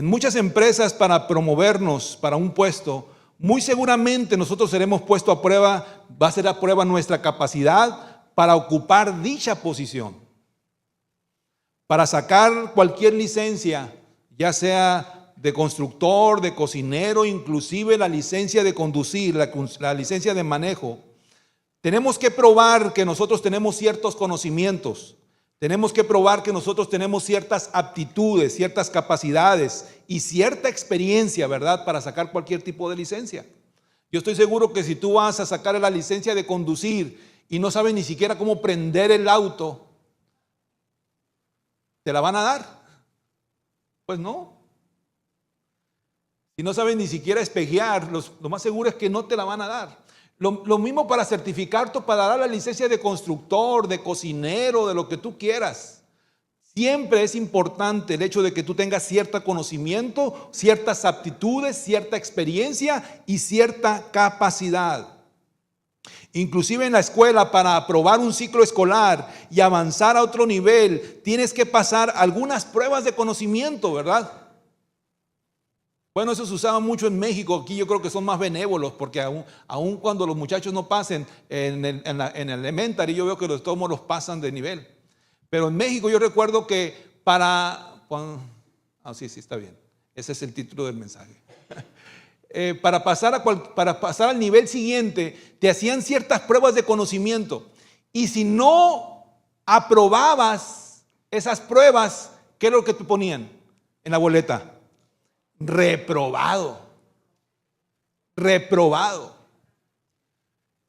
En muchas empresas, para promovernos para un puesto, muy seguramente nosotros seremos puestos a prueba, va a ser a prueba nuestra capacidad para ocupar dicha posición. Para sacar cualquier licencia, ya sea de constructor, de cocinero, inclusive la licencia de conducir, la licencia de manejo, tenemos que probar que nosotros tenemos ciertos conocimientos. Tenemos que probar que nosotros tenemos ciertas aptitudes, ciertas capacidades y cierta experiencia, ¿verdad? Para sacar cualquier tipo de licencia. Yo estoy seguro que si tú vas a sacar la licencia de conducir y no sabes ni siquiera cómo prender el auto, ¿te la van a dar? Pues no. Si no sabes ni siquiera espejear, lo más seguro es que no te la van a dar. Lo mismo para certificarte, para dar la licencia de constructor, de cocinero, de lo que tú quieras. Siempre es importante el hecho de que tú tengas cierto conocimiento, ciertas aptitudes, cierta experiencia y cierta capacidad. Inclusive en la escuela, para aprobar un ciclo escolar y avanzar a otro nivel, tienes que pasar algunas pruebas de conocimiento, ¿verdad? Bueno, eso se usaba mucho en México. Aquí yo creo que son más benévolos, porque aún cuando los muchachos no pasen en el elementary, yo veo que todos los pasan de nivel. Pero en México yo recuerdo que sí, está bien. Ese es el título del mensaje. Para pasar al nivel siguiente, te hacían ciertas pruebas de conocimiento. Y si no aprobabas esas pruebas, ¿qué es lo que te ponían en la boleta? Reprobado. Reprobado.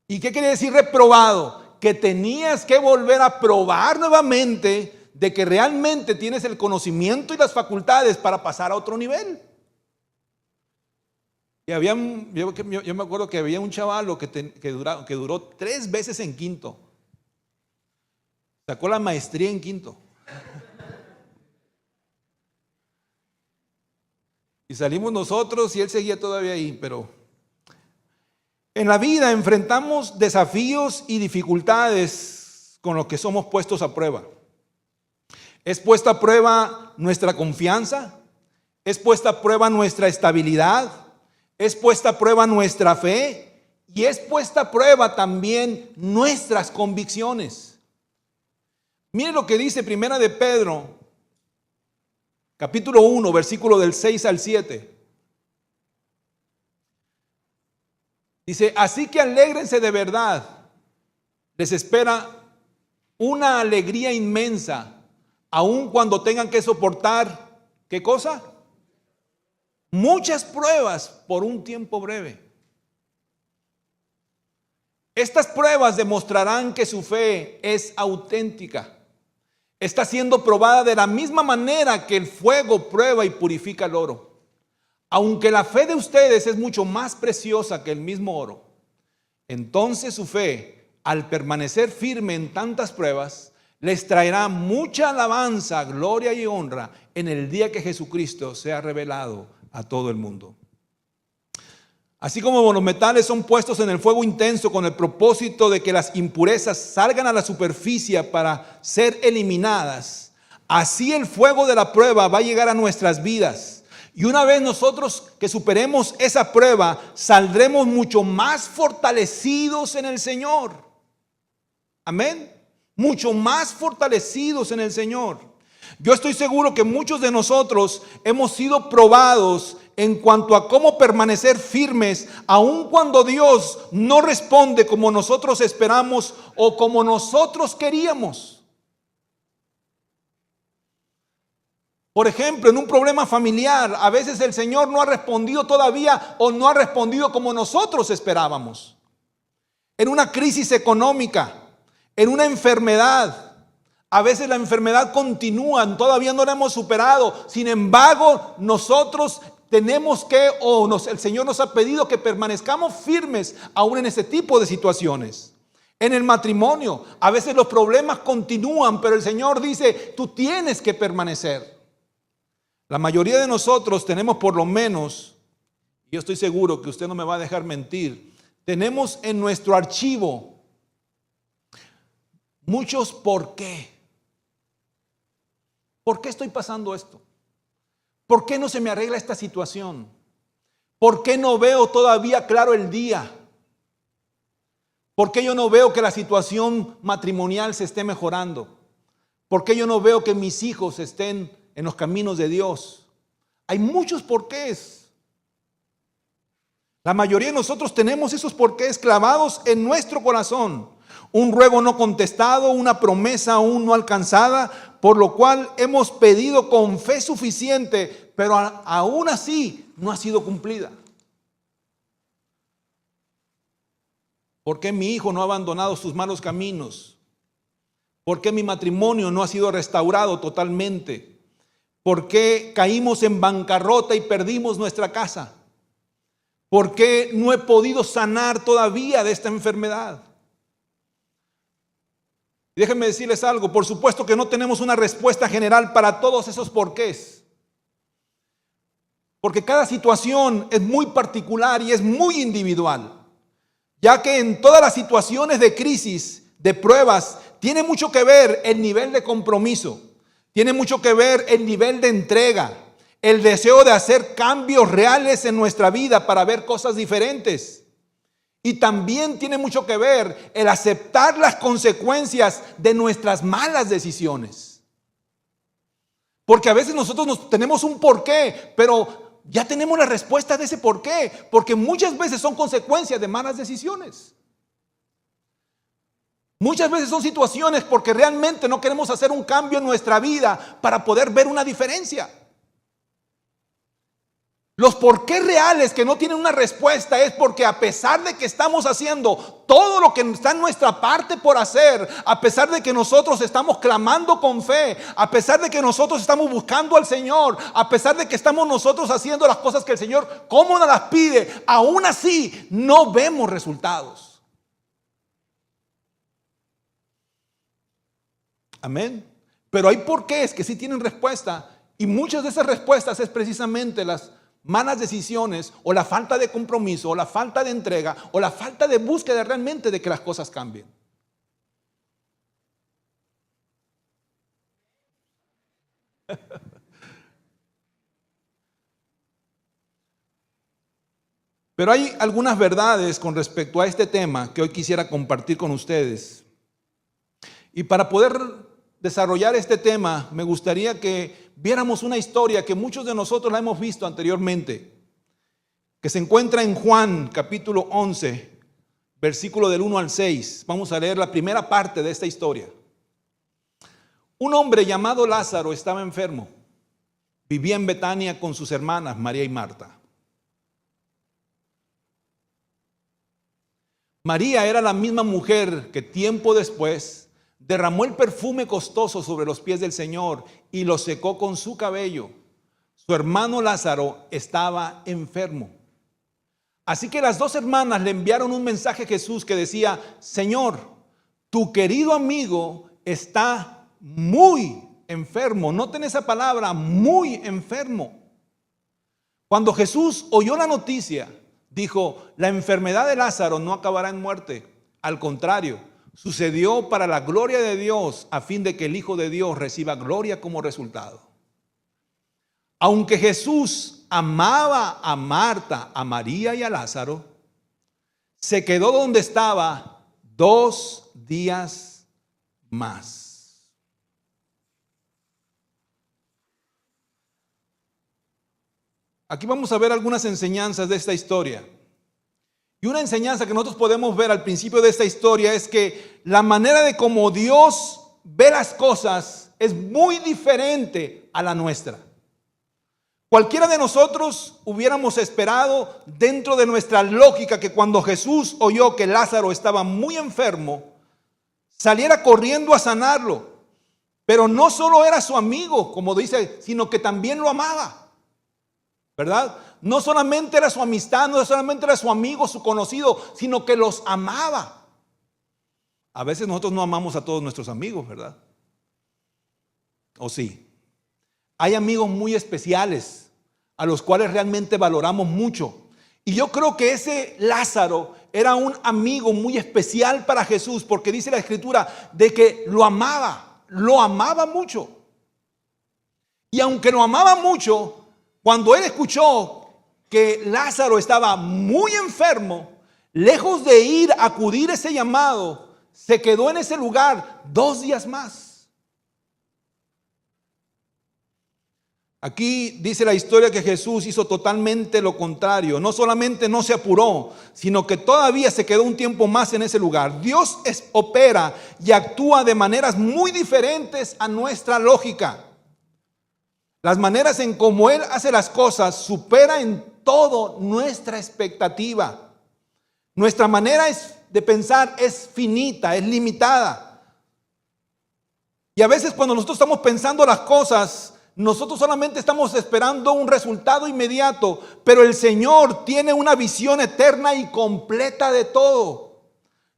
¿Y qué quiere decir reprobado? Que tenías que volver a probar nuevamente de que realmente tienes el conocimiento y las facultades para pasar a otro nivel. Y yo me acuerdo que había un chavalo que duró 3 veces en quinto. Sacó la maestría en quinto. Y salimos nosotros y él seguía todavía ahí. Pero en la vida enfrentamos desafíos y dificultades con los que somos puestos a prueba. Es puesta a prueba nuestra confianza, es puesta a prueba nuestra estabilidad, es puesta a prueba nuestra fe y es puesta a prueba también nuestras convicciones. Mire lo que dice Primera de Pedro, capítulo 1, versículo del 6 al 7. Dice, así que alégrense de verdad, les espera una alegría inmensa, aun cuando tengan que soportar, ¿qué cosa? Muchas pruebas por un tiempo breve. Estas pruebas demostrarán que su fe es auténtica. Está siendo probada de la misma manera que el fuego prueba y purifica el oro. Aunque la fe de ustedes es mucho más preciosa que el mismo oro, entonces su fe, al permanecer firme en tantas pruebas, les traerá mucha alabanza, gloria y honra en el día que Jesucristo sea revelado a todo el mundo. Así como los metales son puestos en el fuego intenso con el propósito de que las impurezas salgan a la superficie para ser eliminadas, así el fuego de la prueba va a llegar a nuestras vidas. Y una vez nosotros que superemos esa prueba, saldremos mucho más fortalecidos en el Señor. Amén. Mucho más fortalecidos en el Señor. Yo estoy seguro que muchos de nosotros hemos sido probados en cuanto a cómo permanecer firmes, aun cuando Dios no responde como nosotros esperamos o como nosotros queríamos. Por ejemplo, en un problema familiar, a veces el Señor no ha respondido todavía o no ha respondido como nosotros esperábamos. En una crisis económica, en una enfermedad, a veces la enfermedad continúa, todavía no la hemos superado. Sin embargo, nosotros tenemos que, el Señor nos ha pedido que permanezcamos firmes aún en ese tipo de situaciones. En el matrimonio, a veces los problemas continúan, pero el Señor dice, tú tienes que permanecer. La mayoría de nosotros tenemos por lo menos, y yo estoy seguro que usted no me va a dejar mentir, tenemos en nuestro archivo muchos por qué. ¿Por qué estoy pasando esto? ¿Por qué no se me arregla esta situación? ¿Por qué no veo todavía claro el día? ¿Por qué yo no veo que la situación matrimonial se esté mejorando? ¿Por qué yo no veo que mis hijos estén en los caminos de Dios? Hay muchos porqués. La mayoría de nosotros tenemos esos porqués clavados en nuestro corazón. Un ruego no contestado, una promesa aún no alcanzada, por lo cual hemos pedido con fe suficiente, pero aún así no ha sido cumplida. ¿Por qué mi hijo no ha abandonado sus malos caminos? ¿Por qué mi matrimonio no ha sido restaurado totalmente? ¿Por qué caímos en bancarrota y perdimos nuestra casa? ¿Por qué no he podido sanar todavía de esta enfermedad? Déjenme decirles algo, por supuesto que no tenemos una respuesta general para todos esos porqués. Porque cada situación es muy particular y es muy individual. Ya que en todas las situaciones de crisis, de pruebas, tiene mucho que ver el nivel de compromiso, tiene mucho que ver el nivel de entrega, el deseo de hacer cambios reales en nuestra vida para ver cosas diferentes. Y también tiene mucho que ver el aceptar las consecuencias de nuestras malas decisiones. Porque a veces nosotros tenemos un porqué, pero ya tenemos la respuesta de ese porqué, porque muchas veces son consecuencias de malas decisiones. Muchas veces son situaciones porque realmente no queremos hacer un cambio en nuestra vida para poder ver una diferencia. Los porqués reales que no tienen una respuesta es porque a pesar de que estamos haciendo todo lo que está en nuestra parte por hacer, a pesar de que nosotros estamos clamando con fe, a pesar de que nosotros estamos buscando al Señor, a pesar de que estamos nosotros haciendo las cosas que el Señor como nos las pide, aún así no vemos resultados. Amén. Pero hay porqués que sí tienen respuesta, y muchas de esas respuestas es precisamente las malas decisiones o la falta de compromiso o la falta de entrega o la falta de búsqueda realmente de que las cosas cambien. Pero hay algunas verdades con respecto a este tema que hoy quisiera compartir con ustedes. Y para poder desarrollar este tema, me gustaría que viéramos una historia que muchos de nosotros la hemos visto anteriormente, que se encuentra en Juan capítulo 11, versículo del 1 al 6. Vamos a leer la primera parte de esta historia. Un hombre llamado Lázaro estaba enfermo. Vivía en Betania con sus hermanas María y Marta. María era la misma mujer que tiempo después derramó el perfume costoso sobre los pies del Señor y lo secó con su cabello. Su hermano Lázaro estaba enfermo. Así que las dos hermanas le enviaron un mensaje a Jesús que decía: Señor, tu querido amigo está muy enfermo. Noten esa palabra, muy enfermo. Cuando Jesús oyó la noticia, dijo: la enfermedad de Lázaro no acabará en muerte. Al contrario, sucedió para la gloria de Dios, a fin de que el Hijo de Dios reciba gloria como resultado. Aunque Jesús amaba a Marta, a María y a Lázaro, se quedó donde estaba 2 días más. Aquí vamos a ver algunas enseñanzas de esta historia. Y una enseñanza que nosotros podemos ver al principio de esta historia es que la manera de cómo Dios ve las cosas es muy diferente a la nuestra. Cualquiera de nosotros hubiéramos esperado dentro de nuestra lógica que cuando Jesús oyó que Lázaro estaba muy enfermo, saliera corriendo a sanarlo. Pero no solo era su amigo, como dice, sino que también lo amaba, ¿verdad? No solamente era su amistad, no solamente era su amigo, su conocido, sino que los amaba. A veces nosotros no amamos a todos nuestros amigos, ¿verdad? ¿O sí? Hay amigos muy especiales a los cuales realmente valoramos mucho. Y yo creo que ese Lázaro era un amigo muy especial para Jesús, porque dice la Escritura de que lo amaba mucho. Y aunque lo amaba mucho, Cuando él escuchó que Lázaro estaba muy enfermo, lejos de ir a acudir a ese llamado, se quedó en ese lugar 2 días más. Aquí dice la historia que Jesús hizo totalmente lo contrario. No solamente no se apuró, sino que todavía se quedó un tiempo más en ese lugar. Dios opera y actúa de maneras muy diferentes a nuestra lógica. Las maneras en cómo Él hace las cosas supera en todo nuestra expectativa. Nuestra manera de pensar es finita, es limitada. Y a veces cuando nosotros estamos pensando las cosas, nosotros solamente estamos esperando un resultado inmediato, pero el Señor tiene una visión eterna y completa de todo.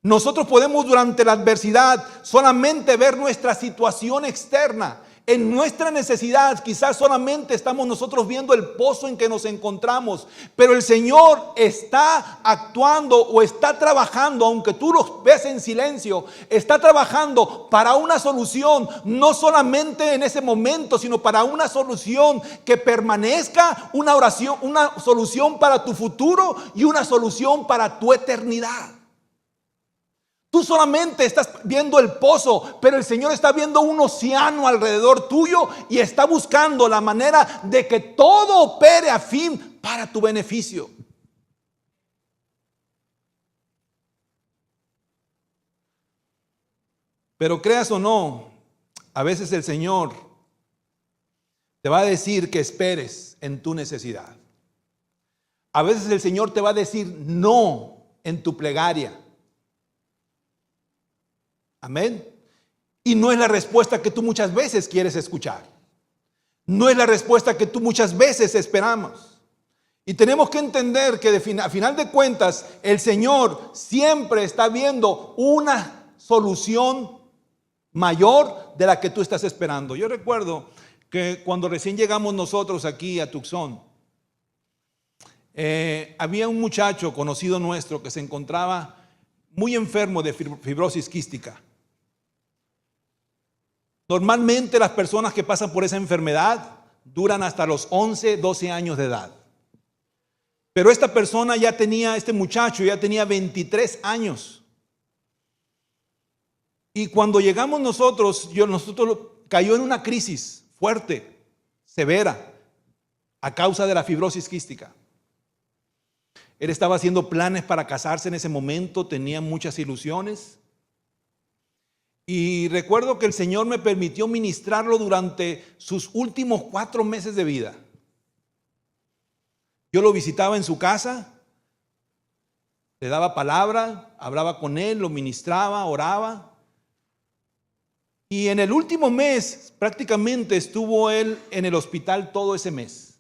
Nosotros podemos durante la adversidad solamente ver nuestra situación externa. En nuestra necesidad quizás solamente estamos nosotros viendo el pozo en que nos encontramos, pero el Señor está actuando o está trabajando, aunque tú lo ves en silencio, está trabajando para una solución, no solamente en ese momento, sino para una solución que permanezca, una oración, una solución para tu futuro y una solución para tu eternidad. Tú solamente estás viendo el pozo, pero el Señor está viendo un océano alrededor tuyo y está buscando la manera de que todo opere a fin para tu beneficio. Pero creas o no, a veces el Señor te va a decir que esperes en tu necesidad. A veces el Señor te va a decir no en tu plegaria. Amén. Y no es la respuesta que tú muchas veces quieres escuchar. No es la respuesta que tú muchas veces esperamos. Y tenemos que entender que a final de cuentas el Señor siempre está viendo una solución mayor de la que tú estás esperando. Yo recuerdo que cuando recién llegamos nosotros aquí a Tucson, había un muchacho conocido nuestro que se encontraba muy enfermo de fibrosis quística. Normalmente las personas que pasan por esa enfermedad duran hasta los 11, 12 años de edad. Pero esta persona este muchacho ya tenía 23 años. Y cuando llegamos nosotros cayó en una crisis fuerte, severa, a causa de la fibrosis quística. Él estaba haciendo planes para casarse en ese momento, tenía muchas ilusiones. Y recuerdo que el Señor me permitió ministrarlo durante sus últimos 4 meses de vida. Yo lo visitaba en su casa, le daba palabra, hablaba con él, lo ministraba, oraba. Y en el último mes prácticamente estuvo él en el hospital todo ese mes.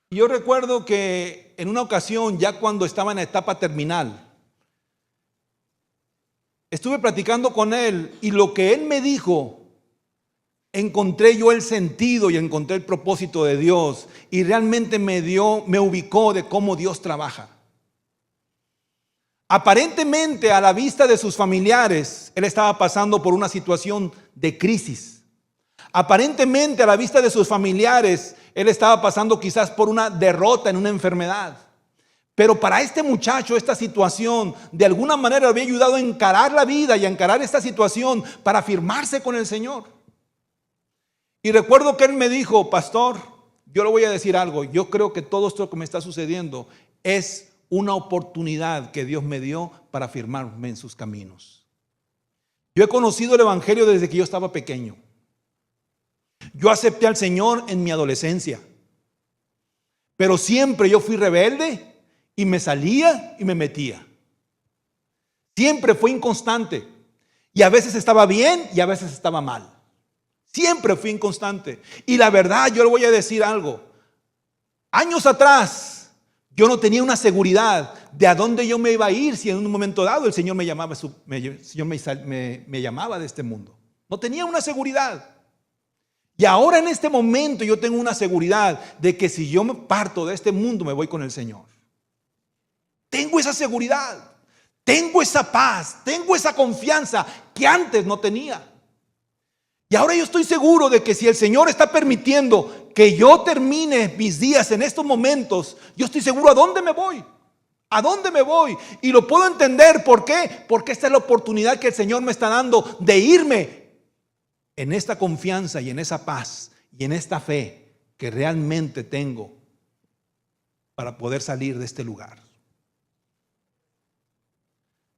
Y yo recuerdo que en una ocasión, ya cuando estaba en la etapa terminal, estuve platicando con él y lo que él me dijo, encontré yo el sentido y encontré el propósito de Dios y realmente me ubicó de cómo Dios trabaja. Aparentemente a la vista de sus familiares, él estaba pasando por una situación de crisis. Aparentemente a la vista de sus familiares, él estaba pasando quizás por una derrota en una enfermedad. Pero para este muchacho esta situación de alguna manera le había ayudado a encarar la vida y a encarar esta situación para afirmarse con el Señor. Y recuerdo que él me dijo: pastor, yo le voy a decir algo, yo creo que todo esto que me está sucediendo es una oportunidad que Dios me dio para afirmarme en sus caminos. Yo he conocido el evangelio desde que yo estaba pequeño. Yo acepté al Señor en mi adolescencia, pero siempre yo fui rebelde y me salía y me metía. Siempre fue inconstante y a veces estaba bien y a veces estaba mal. Siempre fui inconstante. Y la verdad, yo le voy a decir algo. Años atrás yo no tenía una seguridad de a dónde yo me iba a ir si en un momento dado el Señor me llamaba de este mundo. No tenía una seguridad. Y ahora en este momento yo tengo una seguridad de que si yo me parto de este mundo me voy con el Señor. Tengo esa seguridad, tengo esa paz, tengo esa confianza que antes no tenía. Y ahora yo estoy seguro de que si el Señor está permitiendo que yo termine mis días en estos momentos, yo estoy seguro a dónde me voy. ¿A dónde me voy? Y lo puedo entender. ¿Por qué? Porque esta es la oportunidad que el Señor me está dando de irme en esta confianza y en esa paz y en esta fe que realmente tengo para poder salir de este lugar.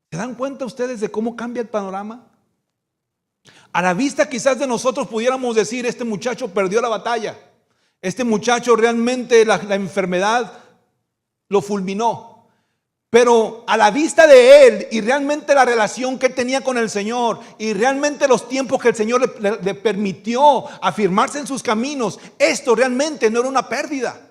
¿Se dan cuenta ustedes de cómo cambia el panorama? A la vista quizás de nosotros pudiéramos decir, este muchacho perdió la batalla. Este muchacho realmente la enfermedad lo fulminó. Pero a la vista de él y realmente la relación que él tenía con el Señor y realmente los tiempos que el Señor le permitió afirmarse en sus caminos, esto realmente no era una pérdida.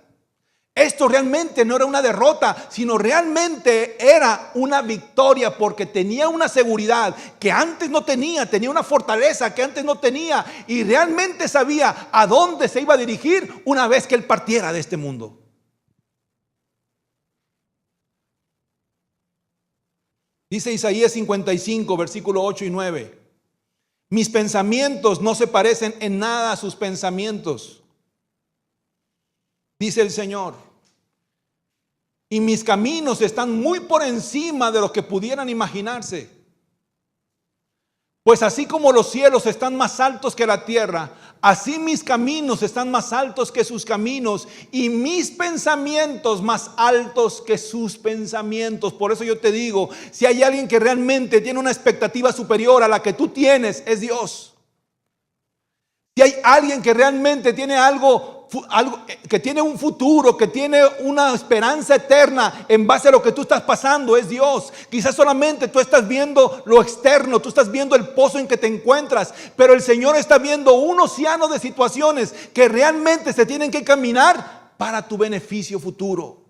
Esto realmente no era una derrota, sino realmente era una victoria, porque tenía una seguridad que antes no tenía, tenía una fortaleza que antes no tenía y realmente sabía a dónde se iba a dirigir una vez que él partiera de este mundo. Dice Isaías 55, versículo 8 y 9. Mis pensamientos no se parecen en nada a sus pensamientos, dice el Señor. Y mis caminos están muy por encima de lo que pudieran imaginarse. Pues así como los cielos están más altos que la tierra, así mis caminos están más altos que sus caminos y mis pensamientos más altos que sus pensamientos. Por eso yo te digo, si hay alguien que realmente tiene una expectativa superior a la que tú tienes, es Dios. Si hay alguien que realmente tiene algo que tiene un futuro, que tiene una esperanza eterna en base a lo que tú estás pasando, es Dios. Quizás solamente tú estás viendo lo externo, tú estás viendo el pozo en que te encuentras, pero el Señor está viendo un océano de situaciones que realmente se tienen que caminar para tu beneficio futuro.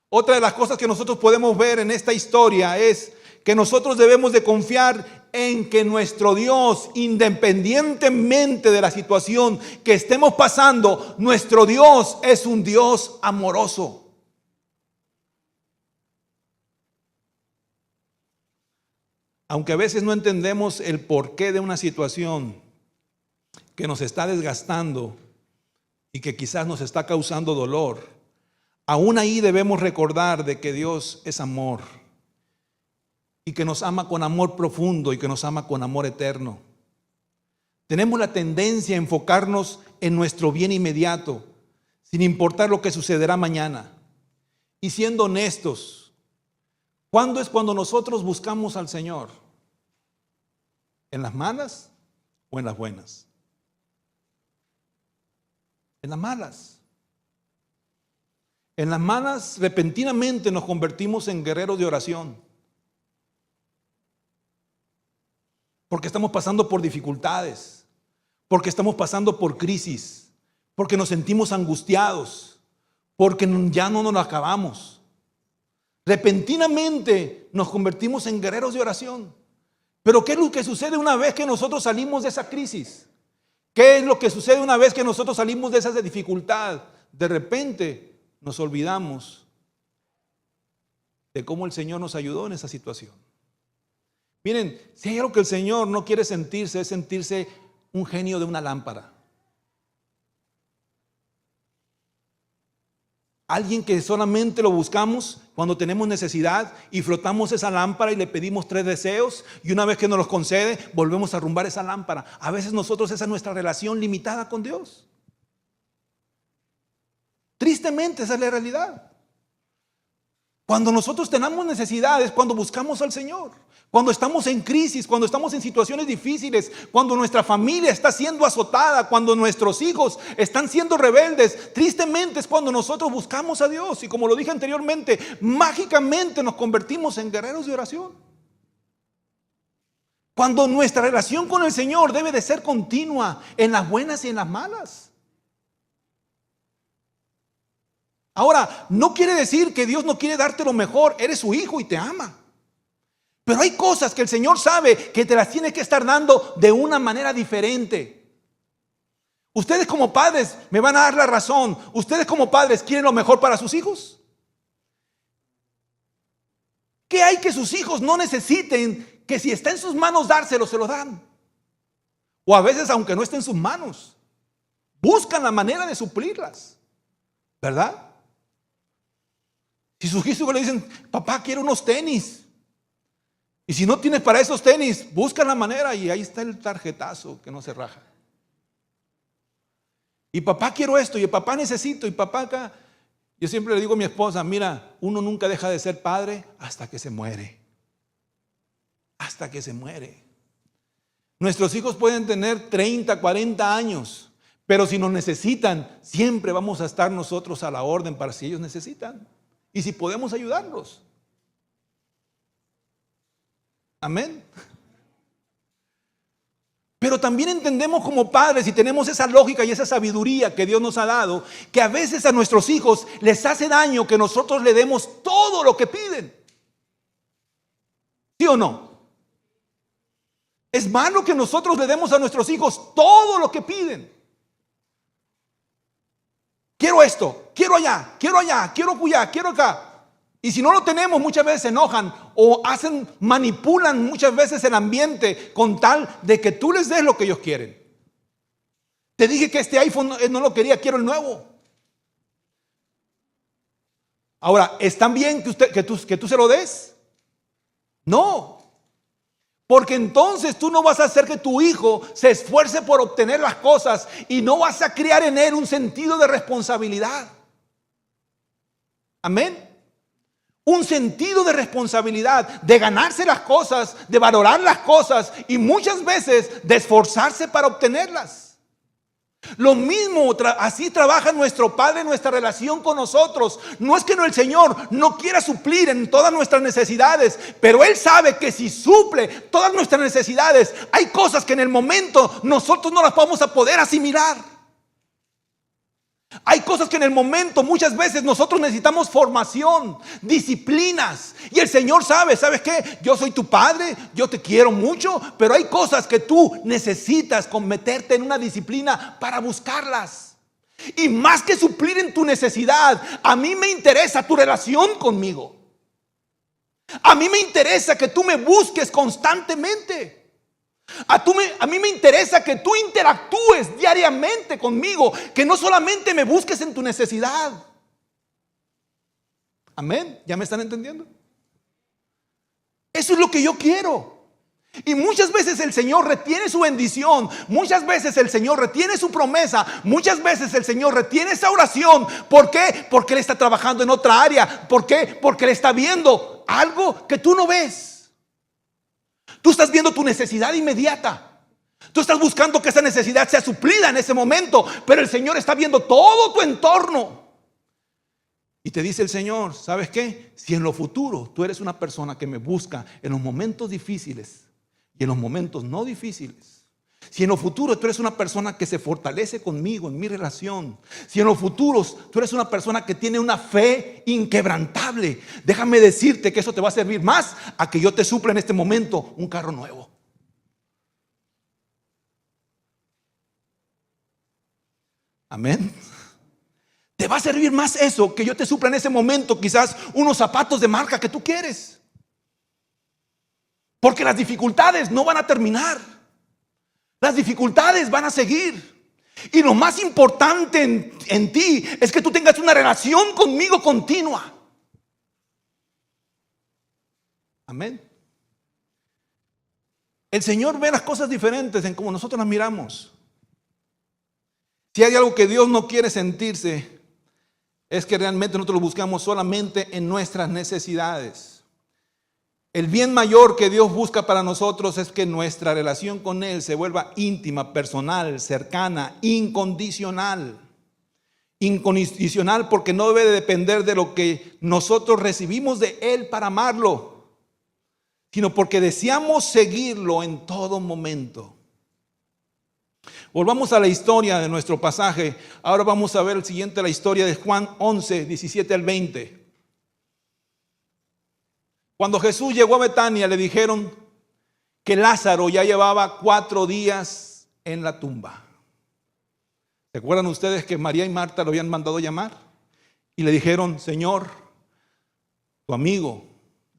Otra de las cosas que nosotros podemos ver en esta historia es que nosotros debemos de confiar en que nuestro Dios, independientemente de la situación que estemos pasando, nuestro Dios es un Dios amoroso. Aunque a veces no entendemos el porqué de una situación que nos está desgastando y que quizás nos está causando dolor, aún ahí debemos recordar de que Dios es amor. Y que nos ama con amor profundo y que nos ama con amor eterno. Tenemos la tendencia a enfocarnos en nuestro bien inmediato, sin importar lo que sucederá mañana. Y siendo honestos, ¿cuándo es cuando nosotros buscamos al Señor? ¿En las malas o en las buenas? En las malas. En las malas repentinamente nos convertimos en guerreros de oración. Porque estamos pasando por dificultades, porque estamos pasando por crisis, porque nos sentimos angustiados, porque ya no nos lo acabamos. Repentinamente nos convertimos en guerreros de oración. Pero ¿qué es lo que sucede una vez que nosotros salimos de esa crisis? ¿Qué es lo que sucede una vez que nosotros salimos de esa dificultad? De repente nos olvidamos de cómo el Señor nos ayudó en esa situación. Miren, si hay algo que el Señor no quiere sentirse, es sentirse un genio de una lámpara. Alguien que solamente lo buscamos cuando tenemos necesidad y frotamos esa lámpara y le pedimos 3 deseos y una vez que nos los concede, volvemos a arrumbar esa lámpara. A veces nosotros esa es nuestra relación limitada con Dios. Tristemente esa es la realidad. Cuando nosotros tenemos necesidades, cuando buscamos al Señor, cuando estamos en crisis, cuando estamos en situaciones difíciles, cuando nuestra familia está siendo azotada, cuando nuestros hijos están siendo rebeldes, tristemente es cuando nosotros buscamos a Dios. Y como lo dije anteriormente, mágicamente nos convertimos en guerreros de oración. Cuando nuestra relación con el Señor debe de ser continua, en las buenas y en las malas. Ahora, no quiere decir que Dios no quiere darte lo mejor. Eres su hijo y te ama. Pero hay cosas que el Señor sabe que te las tiene que estar dando de una manera diferente. Ustedes como padres me van a dar la razón. Ustedes como padres quieren lo mejor para sus hijos. ¿Qué hay que sus hijos no necesiten que si está en sus manos dárselo, se lo dan? O a veces, aunque no esté en sus manos, buscan la manera de suplirlas, ¿verdad? Si sus hijos le dicen, papá, quiero unos tenis. Y si no tienes para esos tenis, buscan la manera y ahí está el tarjetazo que no se raja. Y papá, quiero esto, y papá, necesito, y papá acá. Yo siempre le digo a mi esposa, mira, uno nunca deja de ser padre hasta que se muere. Hasta que se muere. Nuestros hijos pueden tener 30, 40 años, pero si nos necesitan, siempre vamos a estar nosotros a la orden para si ellos necesitan. Y si podemos ayudarlos. Amén. Pero también entendemos como padres y tenemos esa lógica y esa sabiduría que Dios nos ha dado, que a veces a nuestros hijos les hace daño que nosotros le demos todo lo que piden. ¿Sí o no? Es malo que nosotros le demos a nuestros hijos todo lo que piden. Quiero esto, quiero allá, quiero allá, quiero allá, quiero acá. Y si no lo tenemos, muchas veces se enojan o manipulan muchas veces el ambiente con tal de que tú les des lo que ellos quieren. Te dije que este iPhone no lo quería, quiero el nuevo. Ahora, ¿están bien que tú se lo des? No. Porque entonces tú no vas a hacer que tu hijo se esfuerce por obtener las cosas y no vas a crear en él un sentido de responsabilidad. Amén. Un sentido de responsabilidad, de ganarse las cosas, de valorar las cosas y muchas veces de esforzarse para obtenerlas. Lo mismo, así trabaja nuestro Padre en nuestra relación con nosotros. No es que el Señor no quiera suplir en todas nuestras necesidades, pero Él sabe que si suple todas nuestras necesidades, hay cosas que en el momento nosotros no las vamos a poder asimilar. Hay cosas que en el momento muchas veces nosotros necesitamos formación, disciplinas. Y el Señor sabe, ¿sabes qué? Yo soy tu padre, yo te quiero mucho, pero hay cosas que tú necesitas meterte en una disciplina para buscarlas. Y más que suplir en tu necesidad, a mí me interesa tu relación conmigo. A mí me interesa que tú me busques constantemente. A mí me interesa que tú interactúes diariamente conmigo, que no solamente me busques en tu necesidad. Amén, ¿ya me están entendiendo? Eso es lo que yo quiero. Y muchas veces el Señor retiene su bendición, muchas veces el Señor retiene su promesa, muchas veces el Señor retiene esa oración. ¿Por qué? Porque Él está trabajando en otra área. ¿Por qué? Porque Él está viendo algo que tú no ves. Tú estás viendo tu necesidad inmediata. Tú estás buscando que esa necesidad sea suplida en ese momento, pero el Señor está viendo todo tu entorno. Y te dice el Señor, ¿sabes qué? Si en lo futuro tú eres una persona que me busca en los momentos difíciles y en los momentos no difíciles, si en lo futuro tú eres una persona que se fortalece conmigo en mi relación, si en los futuros tú eres una persona que tiene una fe inquebrantable, déjame decirte que eso te va a servir más a que yo te supla en este momento un carro nuevo. Amén. Te va a servir más eso que yo te supla en ese momento quizás unos zapatos de marca que tú quieres. Porque las dificultades no van a terminar. Las dificultades van a seguir. Y lo más importante en ti es que tú tengas una relación conmigo continua. Amén. El Señor ve las cosas diferentes en como nosotros las miramos. Si hay algo que Dios no quiere sentirse, es que realmente nosotros lo buscamos solamente en nuestras necesidades. El bien mayor que Dios busca para nosotros es que nuestra relación con Él se vuelva íntima, personal, cercana, incondicional. Incondicional porque no debe de depender de lo que nosotros recibimos de Él para amarlo, sino porque deseamos seguirlo en todo momento. Volvamos a la historia de nuestro pasaje. Ahora vamos a ver el siguiente, la historia de Juan 11, 17 al 20. Cuando Jesús llegó a Betania, le dijeron que Lázaro ya llevaba 4 días en la tumba. ¿Se acuerdan ustedes que María y Marta lo habían mandado llamar? Y le dijeron, Señor, tu amigo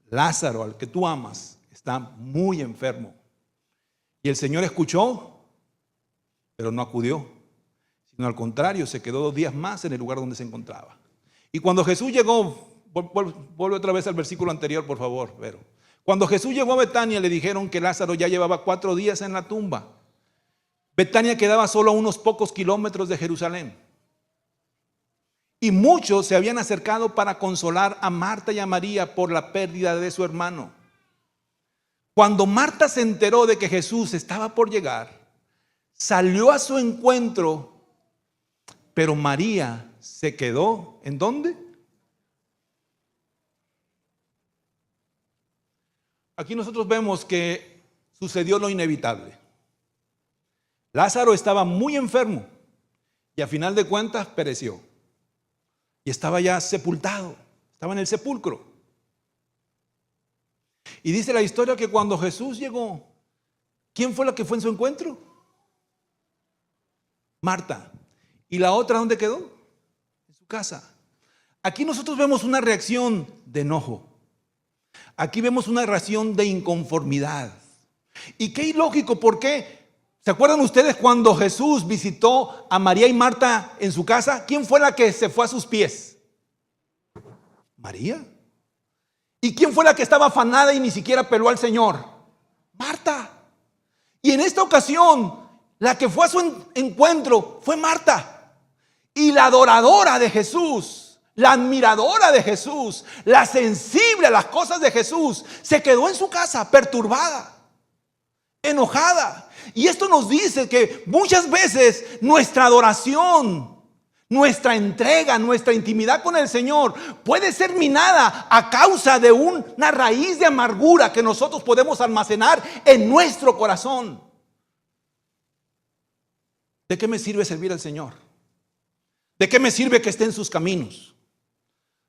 Lázaro, al que tú amas, está muy enfermo. Y el Señor escuchó pero no acudió, sino al contrario, se quedó 2 días más en el lugar donde se encontraba. Y cuando Jesús llegó, vuelve otra vez al versículo anterior, por favor, Vero. Cuando Jesús llegó a Betania, le dijeron que Lázaro ya llevaba 4 días en la tumba. Betania quedaba solo a unos pocos kilómetros de Jerusalén. Y muchos se habían acercado para consolar a Marta y a María por la pérdida de su hermano. Cuando Marta se enteró de que Jesús estaba por llegar, salió a su encuentro, pero María se quedó, ¿en dónde? Aquí nosotros vemos que sucedió lo inevitable. Lázaro estaba muy enfermo y a final de cuentas pereció. Y estaba ya sepultado, estaba en el sepulcro. Y dice la historia que cuando Jesús llegó, ¿quién fue la que fue en su encuentro? Marta. ¿Y la otra dónde quedó? En su casa. Aquí nosotros vemos una reacción de enojo. Aquí vemos una reacción de inconformidad. Y qué ilógico, ¿por qué? ¿Se acuerdan ustedes cuando Jesús visitó a María y Marta en su casa? ¿Quién fue la que se fue a sus pies? María. ¿Y quién fue la que estaba afanada y ni siquiera peló al Señor? Marta. Y en esta ocasión, la que fue a su encuentro fue Marta. Y la adoradora de Jesús, la admiradora de Jesús, la sensible a las cosas de Jesús, se quedó en su casa perturbada, enojada. Y esto nos dice que muchas veces nuestra adoración, nuestra entrega, nuestra intimidad con el Señor puede ser minada a causa de una raíz de amargura que nosotros podemos almacenar en nuestro corazón. ¿De qué me sirve servir al Señor? ¿De qué me sirve que esté en sus caminos?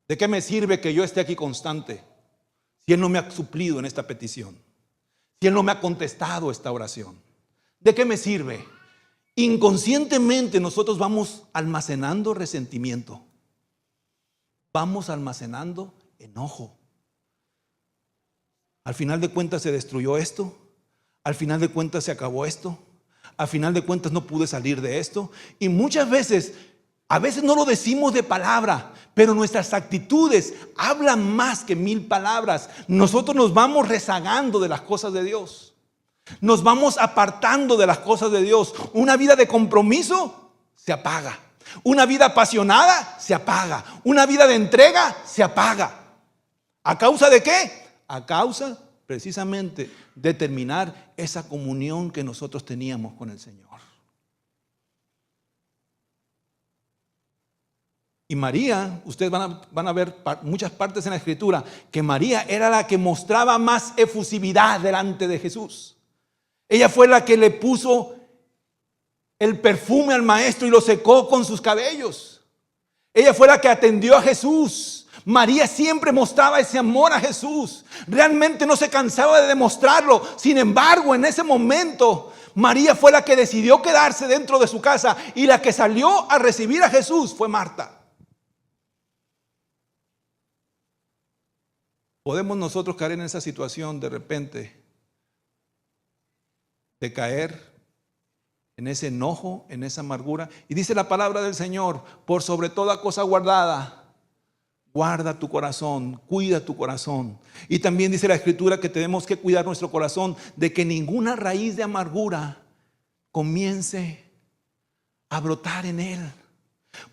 ¿De qué me sirve que yo esté aquí constante si Él no me ha suplido en esta petición? Si Él no me ha contestado esta oración. ¿De qué me sirve? Inconscientemente nosotros vamos almacenando resentimiento. Vamos almacenando enojo. Al final de cuentas se destruyó esto. Al final de cuentas se acabó esto. Al final de cuentas no pude salir de esto. Y muchas veces, a veces no lo decimos de palabra, pero nuestras actitudes hablan más que 1000 palabras. Nosotros nos vamos rezagando de las cosas de Dios. Nos vamos apartando de las cosas de Dios. Una vida de compromiso se apaga. Una vida apasionada se apaga. Una vida de entrega se apaga. ¿A causa de qué? A causa precisamente de terminar esa comunión que nosotros teníamos con el Señor. Y María, ustedes van a ver muchas partes en la Escritura, que María era la que mostraba más efusividad delante de Jesús. Ella fue la que le puso el perfume al maestro y lo secó con sus cabellos. Ella fue la que atendió a Jesús. María siempre mostraba ese amor a Jesús. Realmente no se cansaba de demostrarlo. Sin embargo, en ese momento, María fue la que decidió quedarse dentro de su casa y la que salió a recibir a Jesús fue Marta. ¿Podemos nosotros caer en esa situación de repente? De caer en ese enojo, en esa amargura. Y dice la palabra del Señor: por sobre toda cosa guardada, guarda tu corazón, cuida tu corazón. Y también dice la Escritura que tenemos que cuidar nuestro corazón de que ninguna raíz de amargura comience a brotar en él.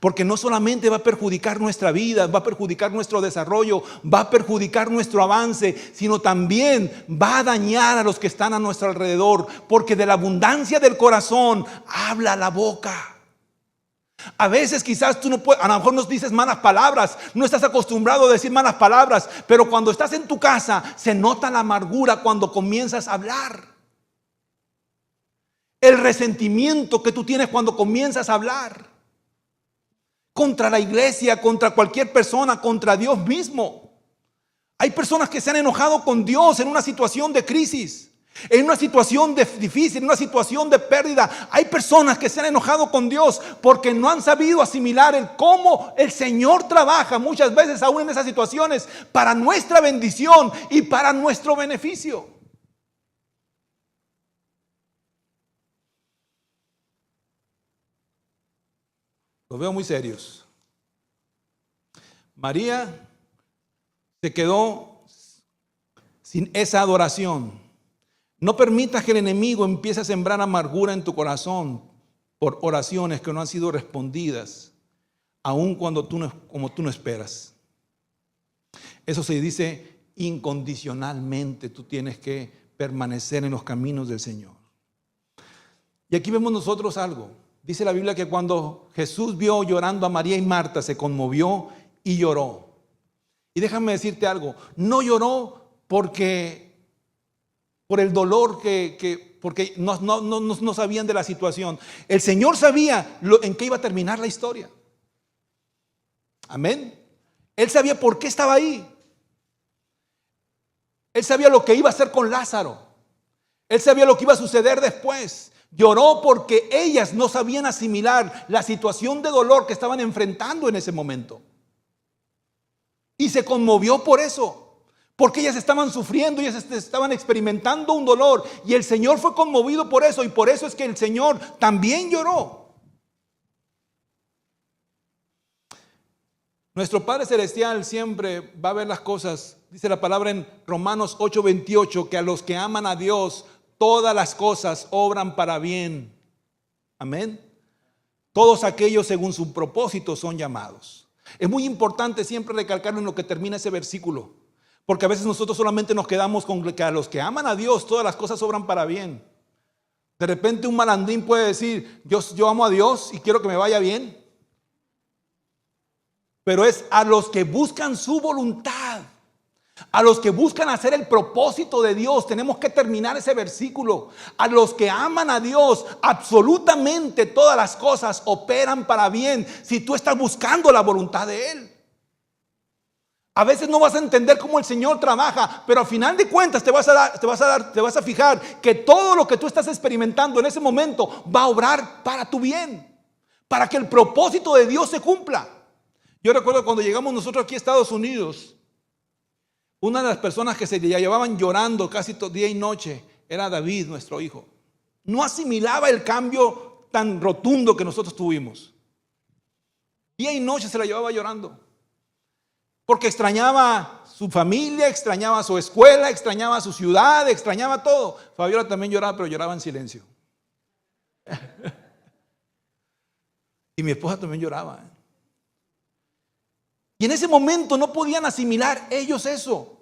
Porque no solamente va a perjudicar nuestra vida, va a perjudicar nuestro desarrollo, va a perjudicar nuestro avance, sino también va a dañar a los que están a nuestro alrededor. Porque de la abundancia del corazón habla la boca. A veces quizás tú no puedes, a lo mejor nos dices malas palabras, no estás acostumbrado a decir malas palabras, pero cuando estás en tu casa se nota la amargura cuando comienzas a hablar. El resentimiento que tú tienes cuando comienzas a hablar. Contra la iglesia, contra cualquier persona, contra Dios mismo. Hay personas que se han enojado con Dios en una situación de crisis, en una situación difícil, en una situación de pérdida. Hay personas que se han enojado con Dios porque no han sabido asimilar el cómo el Señor trabaja muchas veces aún en esas situaciones para nuestra bendición y para nuestro beneficio. Los veo muy serios. María se quedó sin esa adoración. No permitas que el enemigo empiece a sembrar amargura en tu corazón por oraciones que no han sido respondidas, aun cuando como tú no esperas. Eso se dice incondicionalmente. Tú tienes que permanecer en los caminos del Señor. Y aquí vemos nosotros algo. Dice la Biblia que cuando Jesús vio llorando a María y Marta, se conmovió y lloró. Y déjame decirte algo, no lloró por el dolor porque no sabían de la situación. El Señor sabía en qué iba a terminar la historia. Amén. Él sabía por qué estaba ahí. Él sabía lo que iba a hacer con Lázaro. Él sabía lo que iba a suceder después. Lloró porque ellas no sabían asimilar la situación de dolor que estaban enfrentando en ese momento. Y se conmovió por eso, porque ellas estaban sufriendo, ellas estaban experimentando un dolor. Y el Señor fue conmovido por eso, y por eso es que el Señor también lloró. Nuestro Padre Celestial siempre va a ver las cosas. Dice la palabra en Romanos 8:28, que a los que aman a Dios, todas las cosas obran para bien. Amén. Todos aquellos según su propósito son llamados. Es muy importante siempre recalcarlo en lo que termina ese versículo, porque a veces nosotros solamente nos quedamos con que a los que aman a Dios todas las cosas obran para bien. De repente un malandrín puede decir, yo amo a Dios y quiero que me vaya bien. Pero es a los que buscan su voluntad, a los que buscan hacer el propósito de Dios. Tenemos que terminar ese versículo. A los que aman a Dios, absolutamente todas las cosas operan para bien si tú estás buscando la voluntad de Él. A veces no vas a entender cómo el Señor trabaja, pero al final de cuentas te vas a fijar que todo lo que tú estás experimentando en ese momento va a obrar para tu bien, para que el propósito de Dios se cumpla. Yo recuerdo cuando llegamos nosotros aquí a Estados Unidos, una de las personas que se llevaban llorando casi todo día y noche era David, nuestro hijo. No asimilaba el cambio tan rotundo que nosotros tuvimos. Día y noche se la llevaba llorando, porque extrañaba su familia, extrañaba su escuela, extrañaba su ciudad, extrañaba todo. Fabiola también lloraba, pero lloraba en silencio. Y mi esposa también lloraba. Y en ese momento no podían asimilar ellos eso.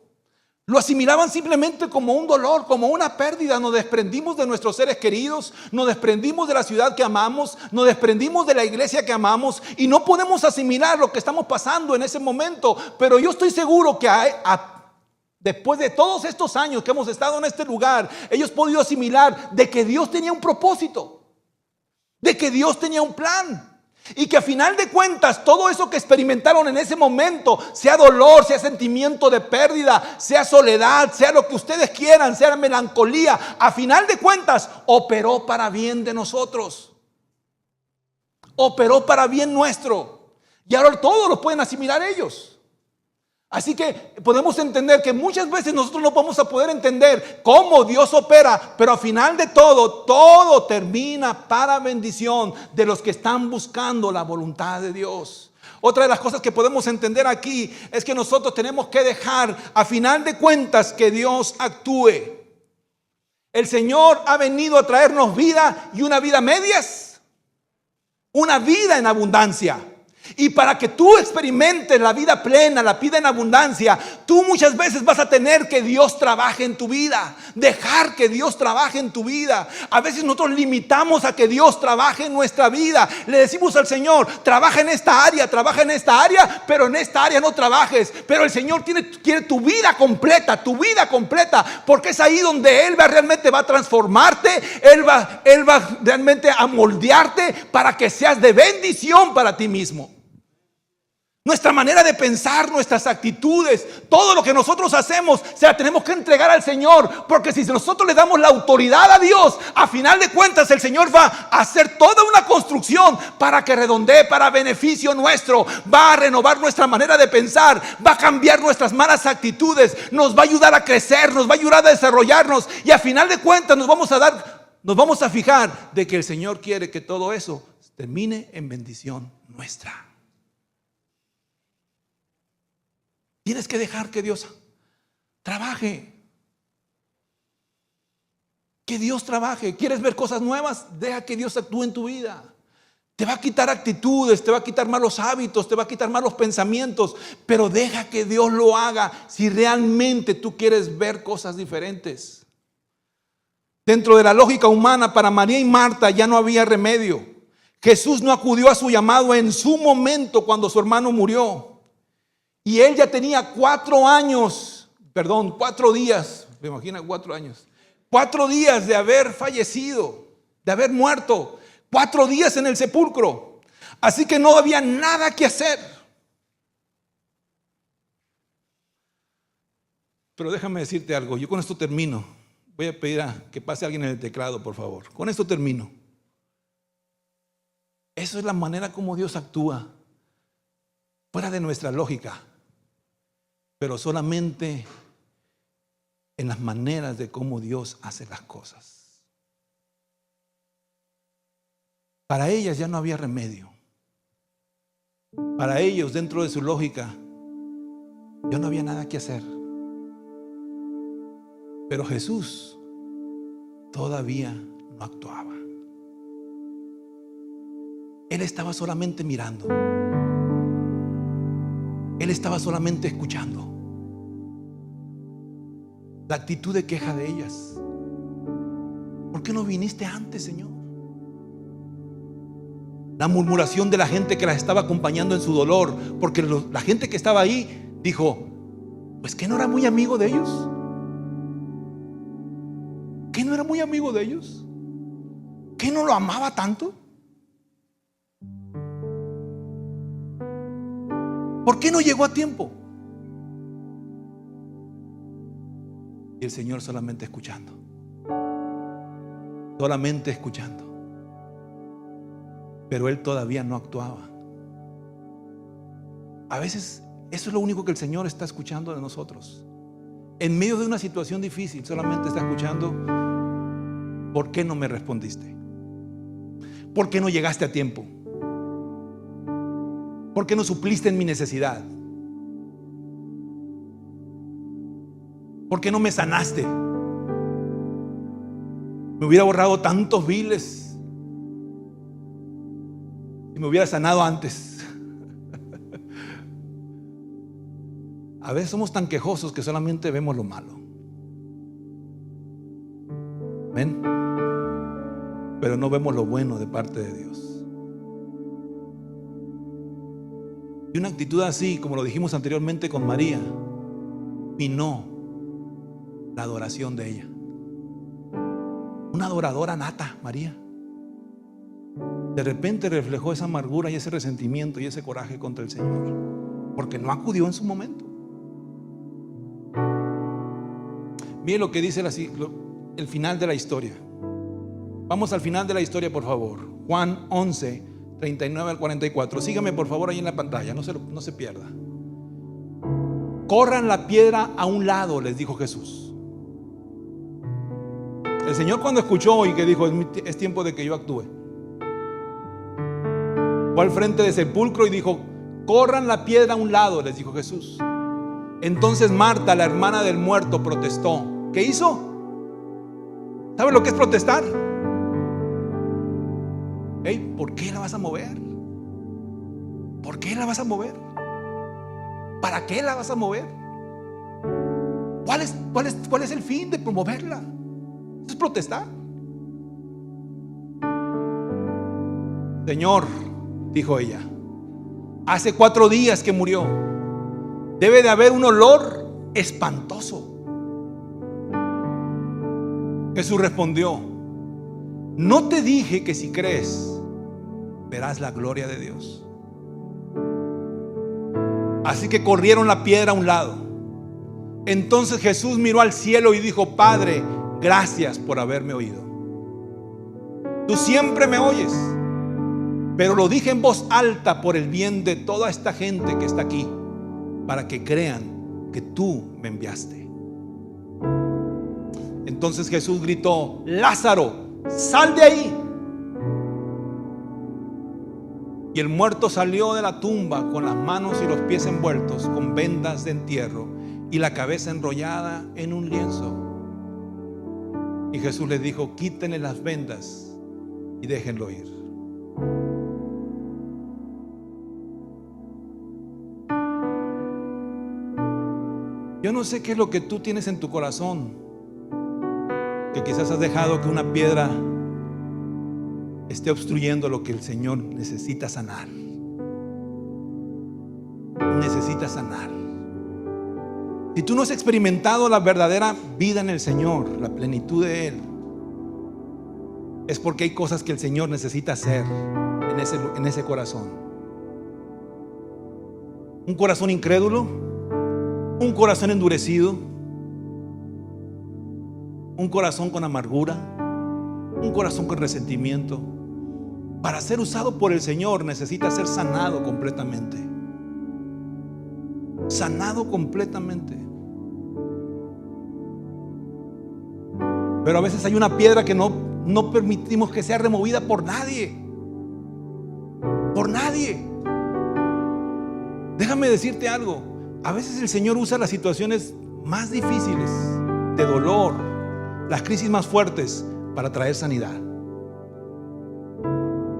Lo asimilaban simplemente como un dolor, como una pérdida. Nos desprendimos de nuestros seres queridos, nos desprendimos de la ciudad que amamos, nos desprendimos de la iglesia que amamos y no podemos asimilar lo que estamos pasando en ese momento. Pero yo estoy seguro que después de todos estos años que hemos estado en este lugar, ellos han podido asimilar de que Dios tenía un propósito, de que Dios tenía un plan. Y que a final de cuentas todo eso que experimentaron en ese momento, sea dolor, sea sentimiento de pérdida, sea soledad, sea lo que ustedes quieran, sea melancolía, a final de cuentas operó para bien de nosotros, operó para bien nuestro. Y ahora todos lo pueden asimilar ellos. Así que podemos entender que muchas veces nosotros no vamos a poder entender cómo Dios opera, pero al final de todo termina para bendición de los que están buscando la voluntad de Dios. Otra de las cosas que podemos entender aquí es que nosotros tenemos que dejar a final de cuentas que Dios actúe. El Señor ha venido a traernos vida y una vida a medias, una vida en abundancia. Y para que tú experimentes la vida plena, la vida en abundancia, tú muchas veces vas a tener que Dios trabaje en tu vida, dejar que Dios trabaje en tu vida. A veces nosotros limitamos a que Dios trabaje en nuestra vida. Le decimos al Señor, trabaja en esta área, pero en esta área no trabajes. Pero el Señor quiere tu vida completa, porque es ahí donde Él realmente va a transformarte, Él va realmente a moldearte para que seas de bendición para ti mismo. Nuestra manera de pensar, nuestras actitudes, todo lo que nosotros hacemos, se la tenemos que entregar al Señor. Porque si nosotros le damos la autoridad a Dios, a final de cuentas el Señor va a hacer toda una construcción para que redondee para beneficio nuestro. Va a renovar nuestra manera de pensar, va a cambiar nuestras malas actitudes, nos va a ayudar a crecer, nos va a ayudar a desarrollarnos. Y a final de cuentas nos vamos a fijar de que el Señor quiere que todo eso termine en bendición nuestra. Tienes que dejar que Dios trabaje. Que Dios trabaje. ¿Quieres ver cosas nuevas? Deja que Dios actúe en tu vida. Te va a quitar actitudes, te va a quitar malos hábitos, te va a quitar malos pensamientos, pero deja que Dios lo haga si realmente tú quieres ver cosas diferentes. Dentro de la lógica humana, para María y Marta ya no había remedio. Jesús no acudió a su llamado en su momento cuando su hermano murió. Y él ya tenía 4 días, me imagino 4 años. 4 días de haber fallecido, de haber muerto. 4 días en el sepulcro. Así que no había nada que hacer. Pero déjame decirte algo, yo con esto termino. Voy a pedir que pase alguien en el teclado, por favor. Con esto termino. Eso es la manera como Dios actúa, fuera de nuestra lógica, pero solamente en las maneras de cómo Dios hace las cosas. Para ellas ya no había remedio. Para ellos, dentro de su lógica, ya no había nada que hacer. Pero Jesús todavía no actuaba. Él estaba solamente mirando. Él estaba solamente escuchando. La actitud de queja de ellas. ¿Por qué no viniste antes, Señor? La murmuración de la gente que las estaba acompañando en su dolor, porque la gente que estaba ahí dijo: pues ¿qué no era muy amigo de ellos? ¿Qué no era muy amigo de ellos? ¿Qué no lo amaba tanto? ¿Por qué no llegó a tiempo? Y el Señor solamente escuchando. Solamente escuchando. Pero Él todavía no actuaba. A veces eso es lo único que el Señor está escuchando de nosotros. En medio de una situación difícil, solamente está escuchando: ¿por qué no me respondiste? ¿Por qué no llegaste a tiempo? ¿Por qué no supliste en mi necesidad? ¿Por qué no me sanaste? Me hubiera borrado tantos viles y me hubiera sanado antes. A veces somos tan quejosos que solamente vemos lo malo. ¿Ven? Pero no vemos lo bueno de parte de Dios. Y una actitud así, como lo dijimos anteriormente con María, minó la adoración de ella. Una adoradora nata, María. De repente reflejó esa amargura y ese resentimiento y ese coraje contra el Señor, porque no acudió en su momento. Miren lo que dice el final de la historia. Vamos al final de la historia, por favor. Juan 11, 39 al 44. Sígame por favor ahí en la pantalla, no se pierda. Corran la piedra a un lado, les dijo Jesús. El Señor, cuando escuchó y que dijo: es tiempo de que yo actúe, fue al frente del sepulcro y dijo: corran la piedra a un lado, les dijo Jesús. Entonces Marta, la hermana del muerto, protestó. ¿Qué hizo? ¿Sabe lo que es protestar? Hey, ¿por qué la vas a mover? ¿Por qué la vas a mover? ¿Para qué la vas a mover? ¿Cuál es el fin de promoverla? Eso es protestar. Señor, dijo ella, hace 4 días que murió. Debe de haber un olor espantoso. Jesús respondió: ¿no te dije que si crees verás la gloria de Dios? Así que corrieron la piedra a un lado. Entonces Jesús miró al cielo y dijo: Padre, gracias por haberme oído. Tú siempre me oyes, pero lo dije en voz alta por el bien de toda esta gente que está aquí, para que crean que tú me enviaste. Entonces Jesús gritó: Lázaro, sal de ahí. Y el muerto salió de la tumba con las manos y los pies envueltos con vendas de entierro y la cabeza enrollada en un lienzo. Y Jesús les dijo: quítenle las vendas y déjenlo ir. Yo no sé qué es lo que tú tienes en tu corazón, que quizás has dejado que una piedra esté obstruyendo lo que el Señor necesita sanar. Necesita sanar. Si tú no has experimentado la verdadera vida en el Señor, la plenitud de Él, es porque hay cosas que el Señor necesita hacer en ese corazón. Un corazón incrédulo, un corazón endurecido, un corazón con amargura, un corazón con resentimiento. Para ser usado por el Señor necesita ser sanado completamente. Sanado completamente. Pero a veces hay una piedra que no permitimos que sea removida por nadie. Por nadie. Déjame decirte algo. A veces el Señor usa las situaciones más difíciles, de dolor, las crisis más fuertes, para traer sanidad.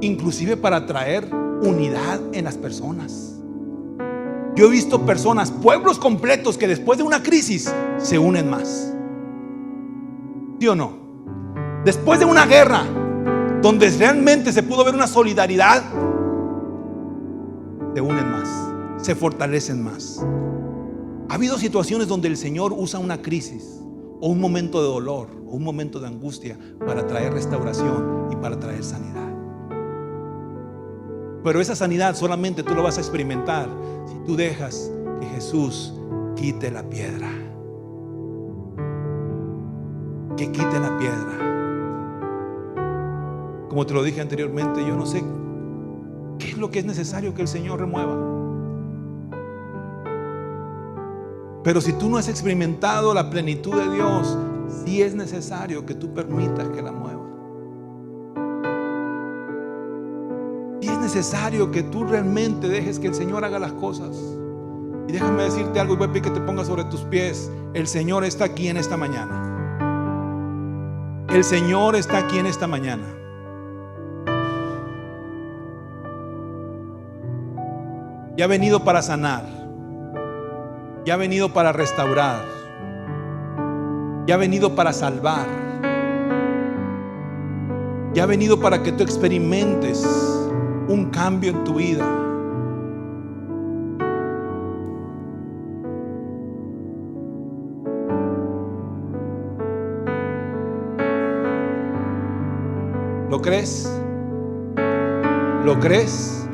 Inclusive para traer unidad en las personas. Yo he visto personas, pueblos completos, que después de una crisis se unen más. ¿Sí o no? Después de una guerra donde realmente se pudo ver una solidaridad, se unen más, se fortalecen más. Ha habido situaciones donde el Señor usa una crisis o un momento de dolor o un momento de angustia para traer restauración y para traer sanidad. Pero esa sanidad solamente tú lo vas a experimentar si tú dejas que Jesús quite la piedra. Que quite la piedra. Como te lo dije anteriormente, yo no sé qué es lo que es necesario que el Señor remueva. Pero si tú no has experimentado la plenitud de Dios, sí es necesario que tú permitas que la mueva. Sí es necesario que tú realmente dejes que el Señor haga las cosas. Y déjame decirte algo, y voy a pedir que te pongas sobre tus pies. El Señor está aquí en esta mañana. El Señor está aquí en esta mañana. Y ha venido para sanar. Y ha venido para restaurar. Y ha venido para salvar. Y ha venido para que tú experimentes un cambio en tu vida. ¿Lo crees? ¿Lo crees?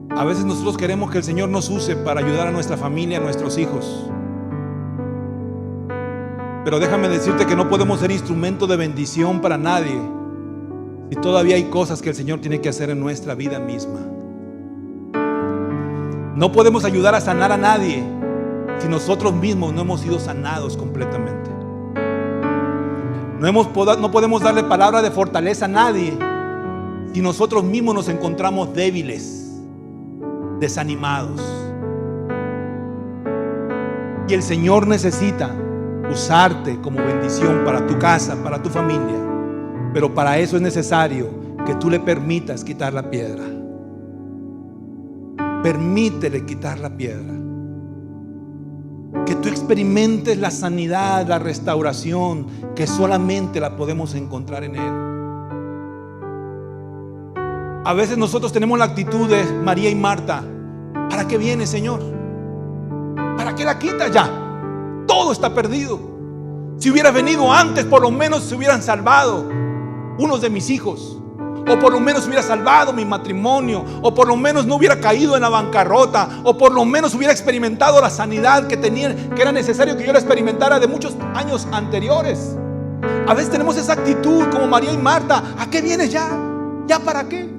A veces nosotros queremos que el Señor nos use para ayudar a nuestra familia, a nuestros hijos. Pero déjame decirte que no podemos ser instrumento de bendición para nadie si todavía hay cosas que el Señor tiene que hacer en nuestra vida misma. No podemos ayudar a sanar a nadie si nosotros mismos no hemos sido sanados completamente. No podemos darle palabra de fortaleza a nadie si nosotros mismos nos encontramos débiles, desanimados. Y el Señor necesita usarte como bendición para tu casa, para tu familia. Pero para eso es necesario que tú le permitas quitar la piedra. Permítele quitar la piedra. Que tú experimentes la sanidad, la restauración, que solamente la podemos encontrar en Él. A veces nosotros tenemos la actitud de María y Marta. ¿Para qué viene, Señor? ¿Para qué la quitas ya? Todo está perdido. Si hubieras venido antes, por lo menos se hubieran salvado unos de mis hijos, o por lo menos hubiera salvado mi matrimonio, o por lo menos no hubiera caído en la bancarrota, o por lo menos hubiera experimentado la sanidad que era necesario que yo la experimentara de muchos años anteriores. A veces tenemos esa actitud como María y Marta. ¿A qué vienes ya? ¿Ya para qué?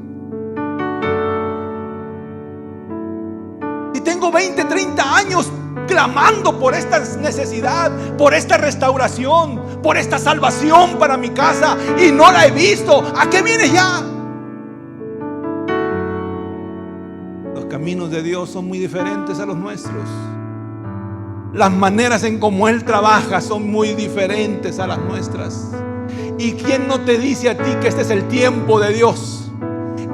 Si tengo 20, 30 años clamando por esta necesidad, por esta restauración, por esta salvación para mi casa y no la he visto. ¿A qué vienes ya? Los caminos de Dios son muy diferentes a los nuestros. Las maneras en cómo Él trabaja son muy diferentes a las nuestras. ¿Y quién no te dice a ti que este es el tiempo de Dios?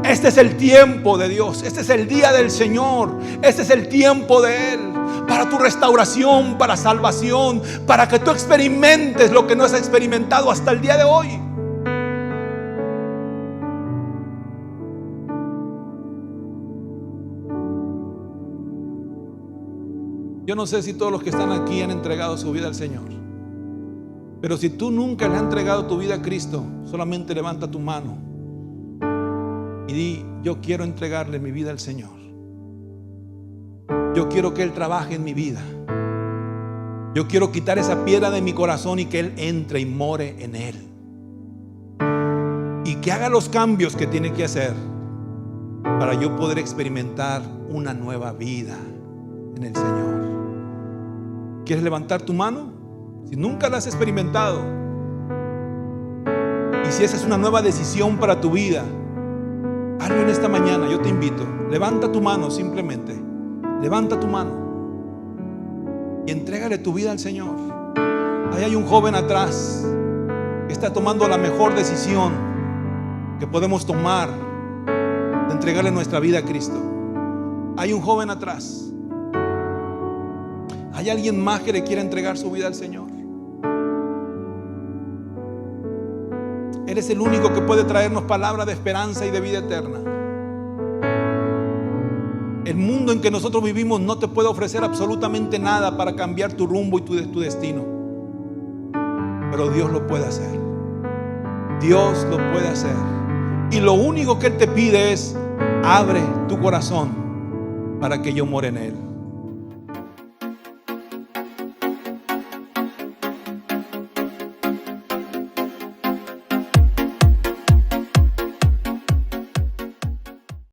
Este es el tiempo de Dios. Este es el día del Señor. Este es el tiempo de Él. Para tu restauración, para salvación, para que tú experimentes lo que no has experimentado hasta el día de hoy. Yo no sé si todos los que están aquí han entregado su vida al Señor, pero si tú nunca le has entregado tu vida a Cristo, solamente levanta tu mano y di: yo quiero entregarle mi vida al Señor. Yo quiero que Él trabaje en mi vida. Yo quiero quitar esa piedra de mi corazón y que Él entre y more en él, y que haga los cambios que tiene que hacer para yo poder experimentar una nueva vida en el Señor. ¿Quieres levantar tu mano? Si nunca la has experimentado, y si esa es una nueva decisión para tu vida, hazlo en esta mañana. Yo te invito, levanta tu mano, simplemente levanta tu mano y entrégale tu vida al Señor. Ahí hay un joven atrás que está tomando la mejor decisión que podemos tomar, de entregarle nuestra vida a Cristo. Hay un joven atrás. ¿Hay alguien más que le quiera entregar su vida al Señor? Él es el único que puede traernos palabras de esperanza y de vida eterna. El mundo en que nosotros vivimos no te puede ofrecer absolutamente nada para cambiar tu rumbo y tu destino. Pero Dios lo puede hacer. Dios lo puede hacer. Y lo único que Él te pide es: abre tu corazón para que yo more en Él.